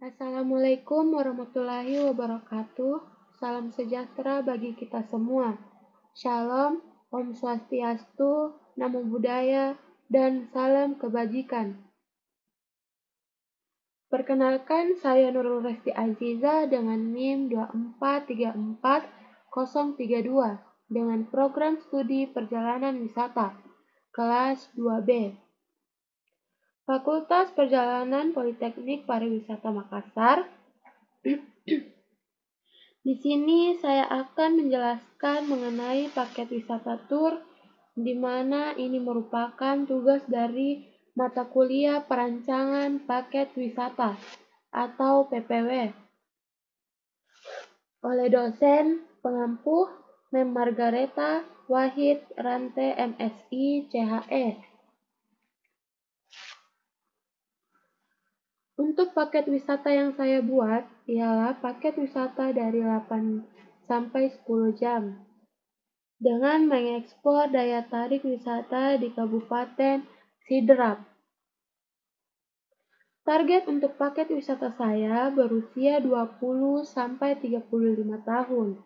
Assalamualaikum warahmatullahi wabarakatuh. Salam sejahtera bagi kita semua. Shalom, Om Swastiastu, Namo Buddhaya, dan salam kebajikan. Perkenalkan, saya Nurul Resti Aziza dengan NIM 2434032 dengan program studi perjalanan wisata, kelas 2B. Fakultas Perjalanan Politeknik Pariwisata Makassar. Di sini saya akan menjelaskan mengenai paket wisata tur, di mana ini merupakan tugas dari mata kuliah perancangan paket wisata atau PPW oleh dosen pengampu Mem Margareta Wahid Rante MSI CHE. Untuk paket wisata yang saya buat ialah paket wisata dari 8 sampai 10 jam dengan mengekspor daya tarik wisata di Kabupaten Sidrap. Target untuk paket wisata saya berusia 20 sampai 35 tahun.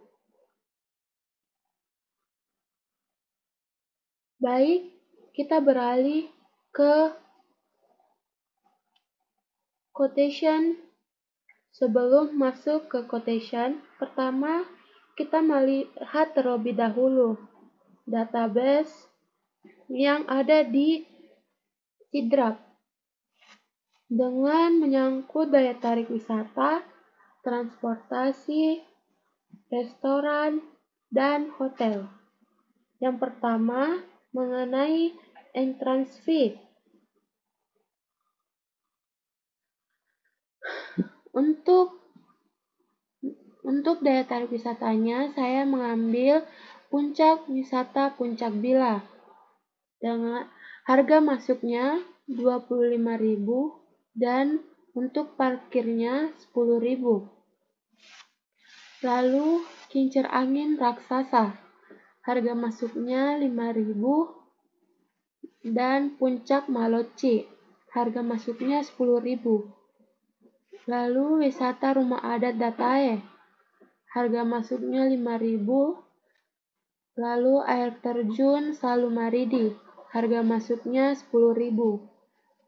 Baik, kita beralih ke quotation. Sebelum masuk ke quotation, pertama kita melihat terlebih dahulu database yang ada di Sidrap dengan menyangkut daya tarik wisata, transportasi, restoran, dan hotel. Yang pertama, mengenai entrance fee. Untuk daya tarik wisatanya, saya mengambil puncak wisata Puncak Bila. Dengan harga masuknya 25.000 dan untuk parkirnya 10.000. Lalu kincir angin raksasa. Harga masuknya 5.000 dan puncak Maloci. Harga masuknya 10.000. Lalu wisata rumah adat Datae, harga masuknya 5.000. Lalu air terjun Salumaridi, harga masuknya 10.000.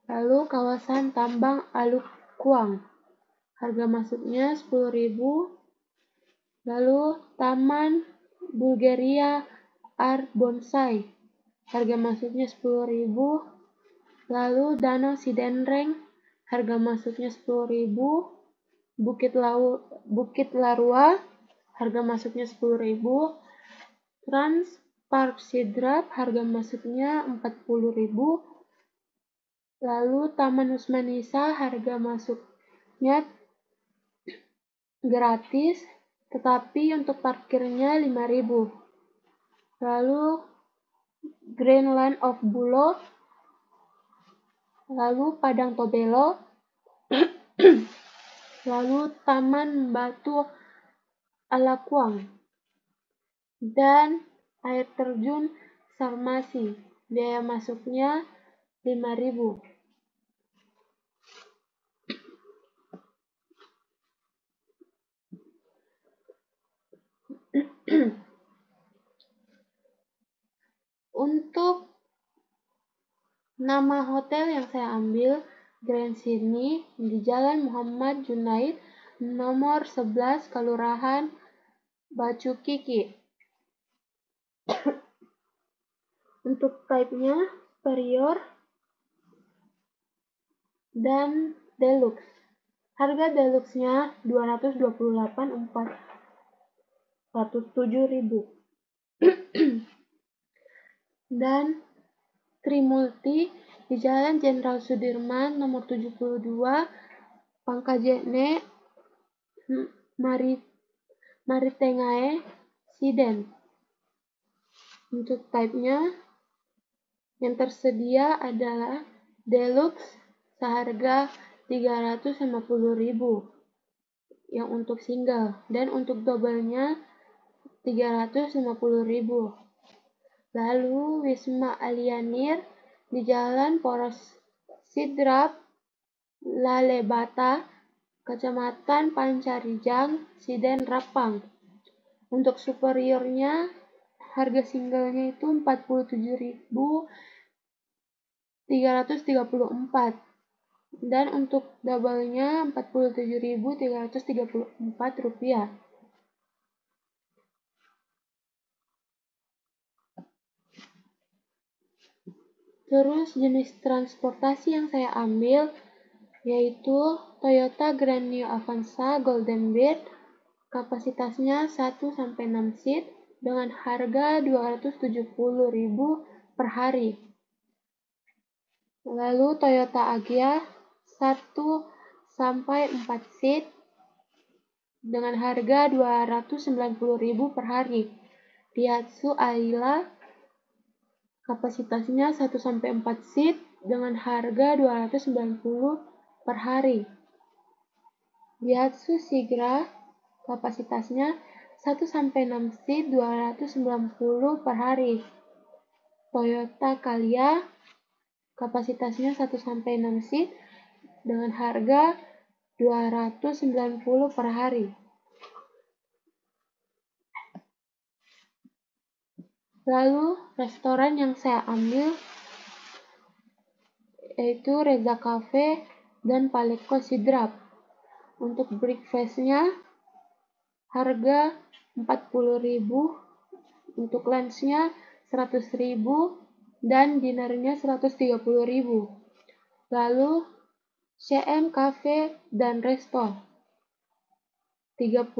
Lalu kawasan tambang Alukuang, harga masuknya 10.000. Lalu Taman Bulgaria Art Bonsai, harga masuknya 10.000. Lalu Danau Sidenreng, harga masuknya 10.000. Bukit Larua, harga masuknya 10.000. Trans Park Sidrap, harga masuknya 40.000. Lalu Taman Usmanisa, harga masuknya gratis, tetapi untuk parkirnya 5.000. Lalu Greenland of Bulo, lalu Padang Tobelo, lalu Taman Batu Alakuang, dan air terjun Sarmasi. Biaya masuknya 5.000. Untuk nama hotel yang saya ambil, Grand Sydney di Jalan Muhammad Junaid, nomor 11, Kelurahan Bacukiki. Untuk type-nya superior dan deluxe. Harga deluxe-nya 228.407.000. Dan Trimulti di Jalan Jenderal Sudirman nomor 72, Pangkajene, Maritengae, Siden. Untuk type-nya yang tersedia adalah deluxe seharga 350.000 yang untuk single, dan untuk double-nya 350.000. Lalu Wisma Alianir di Jalan Poros Sidrap, Lalebata, Kecamatan Pancarijang, Siden Rapang. Untuk superiornya, harga singlenya itu 47.334 dan untuk double-nya 47.334 rupiah. Terus jenis transportasi yang saya ambil yaitu Toyota Grand New Avanza Golden Beard, kapasitasnya 1-6 seat dengan harga 270.000 per hari. Lalu Toyota Agya 1-4 seat dengan harga 290.000 per hari. Daihatsu Ayla kapasitasnya 1-4 seat dengan harga 290 per hari. Daihatsu Sigra kapasitasnya 1-6 seat 290 per hari. Toyota Calya kapasitasnya 1-6 seat dengan harga 290 per hari. Lalu restoran yang saya ambil yaitu Reza Cafe dan Paleko Sidrap. Untuk breakfast-nya harga 40.000, untuk lunch-nya 100.000 dan dinner-nya 130.000. Lalu CM Cafe dan Resto 30.000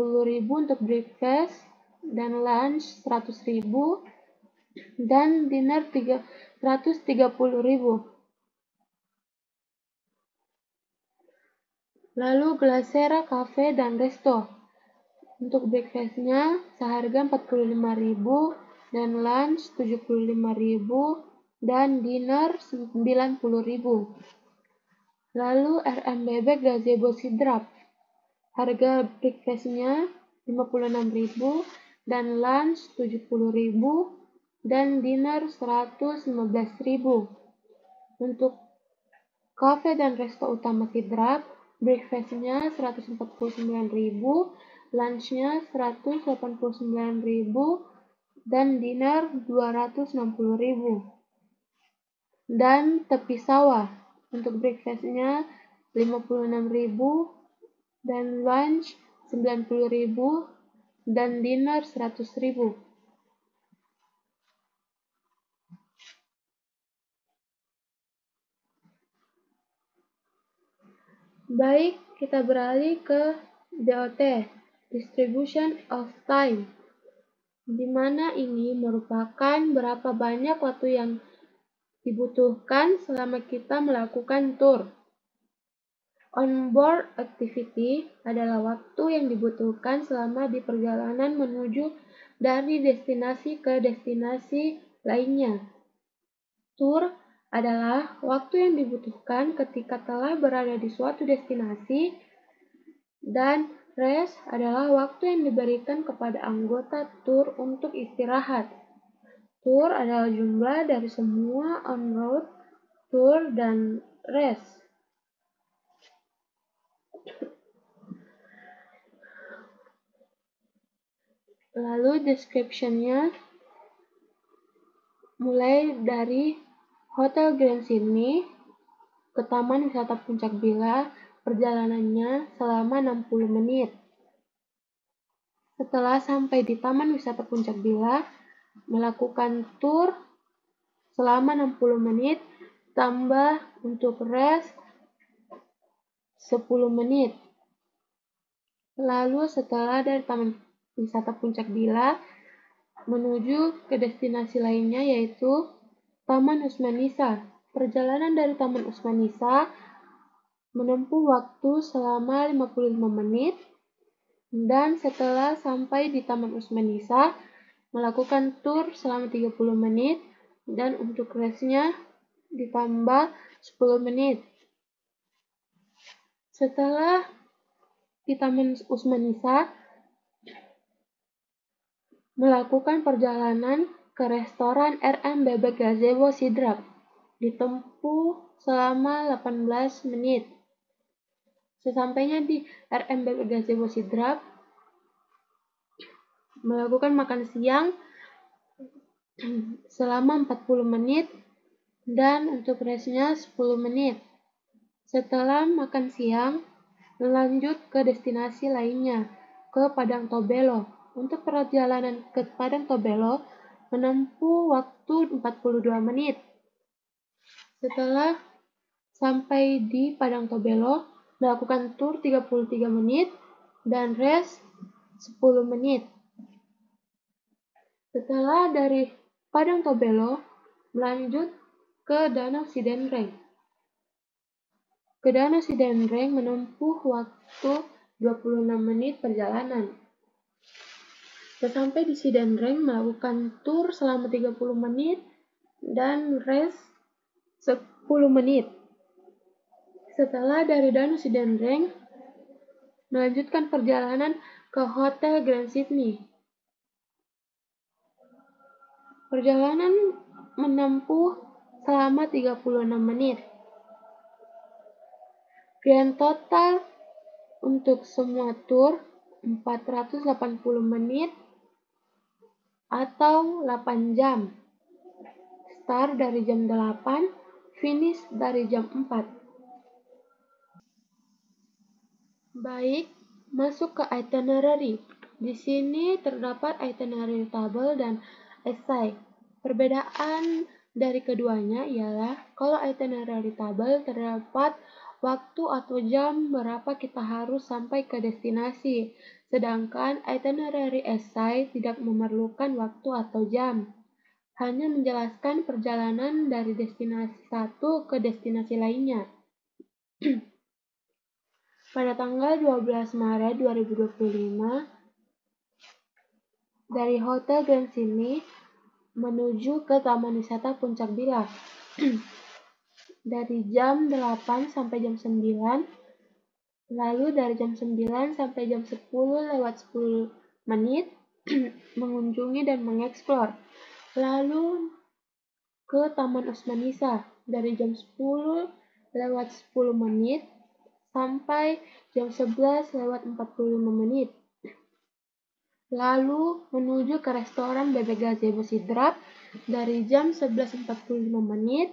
untuk breakfast dan lunch 100.000 dan dinner 130.000. Lalu Glasera Cafe dan Resto untuk breakfast-nya seharga 45.000 dan lunch 75.000 dan dinner 90.000. Lalu RMBB Gazebo Sidrap, harga breakfast-nya 56.000 dan lunch 70.000 dan dinner 115.000. Untuk Cafe dan Resto Utama Sidrap, breakfast-nya 149.000, lunch-nya 189.000 dan dinner 260.000. Dan Tepi Sawah untuk breakfast-nya 56.000 dan lunch 90.000 dan dinner 100.000. Baik, kita beralih ke DOT, Distribution of Time, di mana ini merupakan berapa banyak waktu yang dibutuhkan selama kita melakukan tour. On-board activity adalah waktu yang dibutuhkan selama di perjalanan menuju dari destinasi ke destinasi lainnya. Tour adalah waktu yang dibutuhkan ketika telah berada di suatu destinasi, dan rest adalah waktu yang diberikan kepada anggota tour untuk istirahat. Tour adalah jumlah dari semua on-road, tour, dan rest. Lalu description-nya mulai dari Hotel Grand Sydney ke Taman Wisata Puncak Bila, perjalanannya selama 60 menit. Setelah sampai di Taman Wisata Puncak Bila, melakukan tour selama 60 menit, tambah untuk rest 10 menit. Lalu setelah dari Taman Wisata Puncak Bila, menuju ke destinasi lainnya yaitu Taman Usmanisa. Perjalanan dari Taman Usmanisa menempuh waktu selama 55 menit, dan setelah sampai di Taman Usmanisa, melakukan tour selama 30 menit, dan untuk restnya ditambah 10 menit. Setelah di Taman Usmanisa, melakukan perjalanan ke restoran RMBB Gazebo Sidrap, ditempuh selama 18 menit. Sesampainya di RMBB Gazebo Sidrap, melakukan makan siang selama 40 menit dan untuk restnya 10 menit. Setelah makan siang, lanjut ke destinasi lainnya, ke Padang Tobelo. Untuk perjalanan ke Padang Tobelo menempuh waktu 42 menit. Setelah sampai di Padang Tobelo, melakukan tur 33 menit dan rest 10 menit. Setelah dari Padang Tobelo, melanjut ke Danau Sidenreng. Ke Danau Sidenreng menempuh waktu 26 menit perjalanan. Sesampai di Sidenreng, melakukan tur selama 30 menit dan rest 10 menit. Setelah dari Danau Sidenreng, melanjutkan perjalanan ke Hotel Grand Sydney. Perjalanan menempuh selama 36 menit. Grand total untuk semua tur 480 menit atau 8 jam. Start dari jam 8, finish dari jam 4. Baik, masuk ke itinerary. Di sini terdapat itinerary table dan essay. Perbedaan dari keduanya ialah kalau itinerary table terdapat waktu atau jam berapa kita harus sampai ke destinasi, sedangkan itinerary essay tidak memerlukan waktu atau jam, hanya menjelaskan perjalanan dari destinasi satu ke destinasi lainnya. Pada tanggal 12 Maret 2025, dari Hotel Grand Sydney menuju ke Taman Wisata Puncak Bila. Dari jam 8 sampai jam 9, lalu dari jam 9 sampai jam 10:10 mengunjungi dan mengeksplor. Lalu ke Taman Usmanisa dari jam 10:10 sampai jam 11:45. Lalu menuju ke restoran Bebek Gazebo Sidrap dari jam 11:45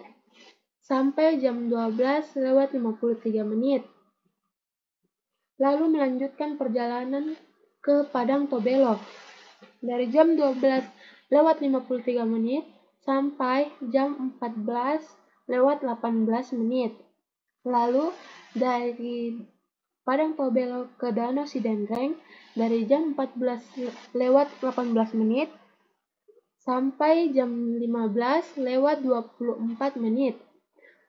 sampai jam 12:53. Lalu melanjutkan perjalanan ke Padang Tobelo dari jam 12:53 sampai jam 14:18. Lalu dari Padang Tobelo ke Danau Sidenreng dari jam 14:18 sampai jam 15:24.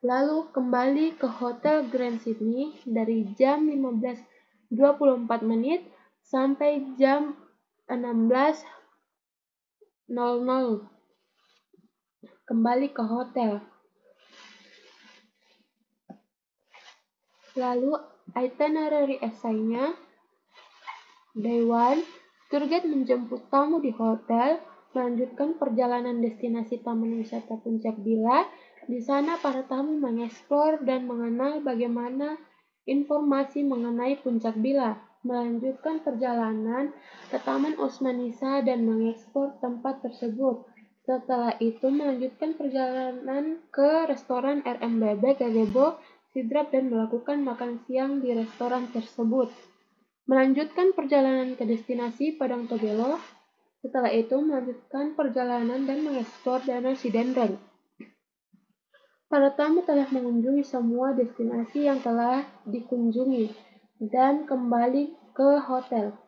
Lalu kembali ke Hotel Grand Sydney dari jam 15:24 sampai jam 16:00. Kembali ke hotel. Lalu itinerary essay-nya. Day 1, tour guide menjemput tamu di hotel, melanjutkan perjalanan destinasi Taman Wisata Puncak Bila. Di sana para tamu mengeksplor dan mengenal bagaimana informasi mengenai Puncak Bila, melanjutkan perjalanan ke Taman Usmanisa dan mengeksplor tempat tersebut. Setelah itu melanjutkan perjalanan ke restoran RMBB Gazebo Sidrap dan melakukan makan siang di restoran tersebut. Melanjutkan perjalanan ke destinasi Padang Tobelo. Setelah itu melanjutkan perjalanan dan mengeksplor Danau Sidenreng. Para tamu telah mengunjungi semua destinasi yang telah dikunjungi dan kembali ke hotel.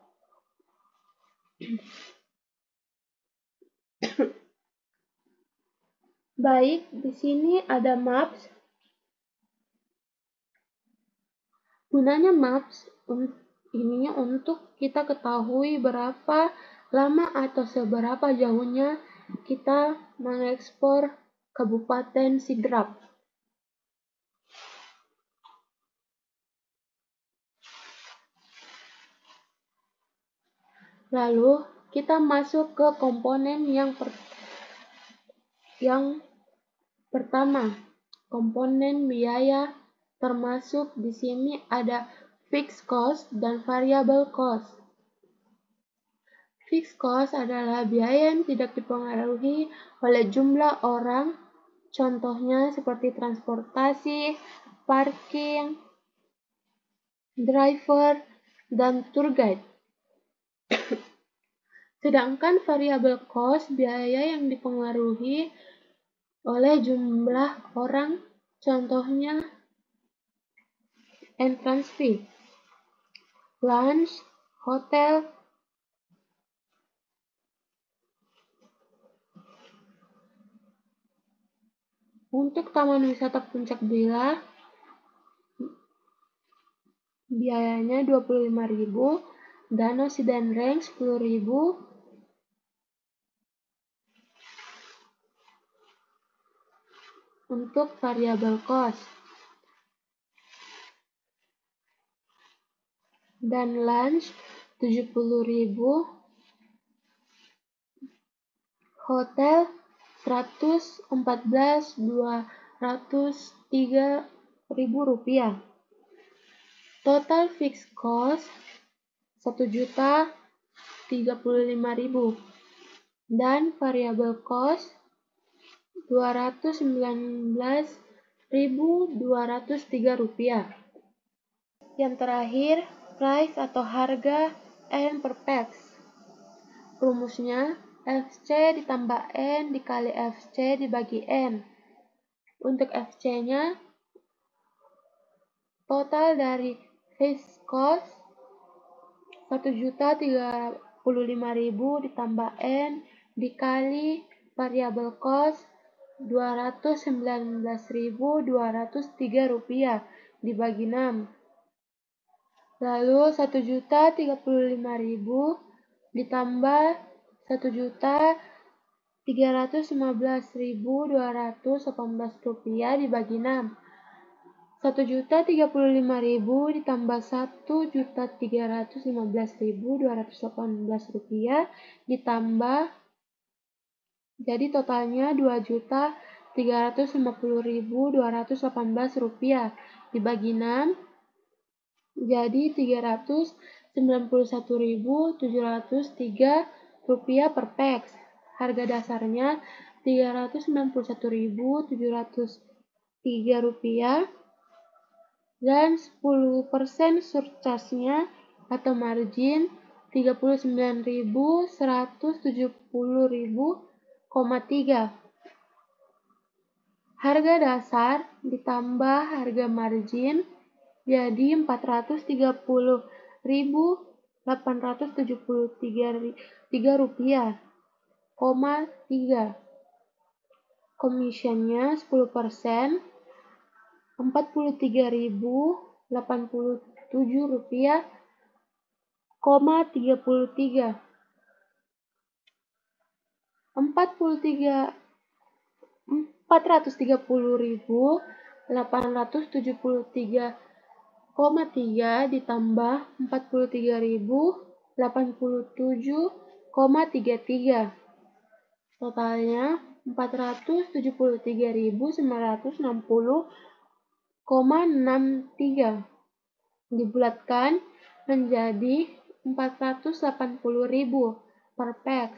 Baik, di sini ada maps. Gunanya maps ininya untuk kita ketahui berapa lama atau seberapa jauhnya kita mengekspor Kabupaten Sidrap. Lalu kita masuk ke komponen yang pertama, komponen biaya, termasuk di sini ada fixed cost dan variable cost. Fixed cost adalah biaya yang tidak dipengaruhi oleh jumlah orang, contohnya seperti transportasi, parking, driver, dan tour guide. Sedangkan variable cost biaya yang dipengaruhi oleh jumlah orang, contohnya entrance fee, lunch, hotel. Untuk Taman Wisata Puncak Bila, biayanya 25.000, Danau Sidanreng 10.000, untuk variable cost. Dan lunch 70.000, hotel 114.203 rupiah. Total fixed cost 1.035.000 dan variable cost 219.203 rupiah. Yang terakhir, price atau harga N per pax. Rumusnya FC ditambah N dikali FC dibagi N. Untuk FC-nya, total dari fixed cost 1.035.000 ditambah N dikali variable cost 219.203 rupiah dibagi 6. Lalu 1.035.000 ditambah 1.315.218 rupiah dibagi 6. 1.035.000 ditambah 1.315.218 rupiah ditambah, jadi totalnya 2.350.218 rupiah dibagi 6, jadi 391.703 rupiah per pax. Harga dasarnya 391.703 rupiah dan 10% surcharge-nya atau margin 39.170.000,3. Harga dasar ditambah harga margin jadi 430.873 rupiah, 3. Komisionnya 10%, 43.087 rupiah, 33. 430.873,3 ditambah 43.087,33. Totalnya 473.960,63 dibulatkan menjadi 480.000 per pax.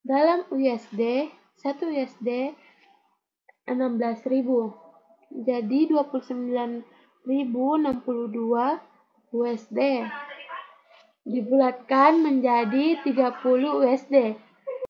Dalam USD, 1 USD 16.000. Jadi 29.062 USD dibulatkan menjadi 30 USD.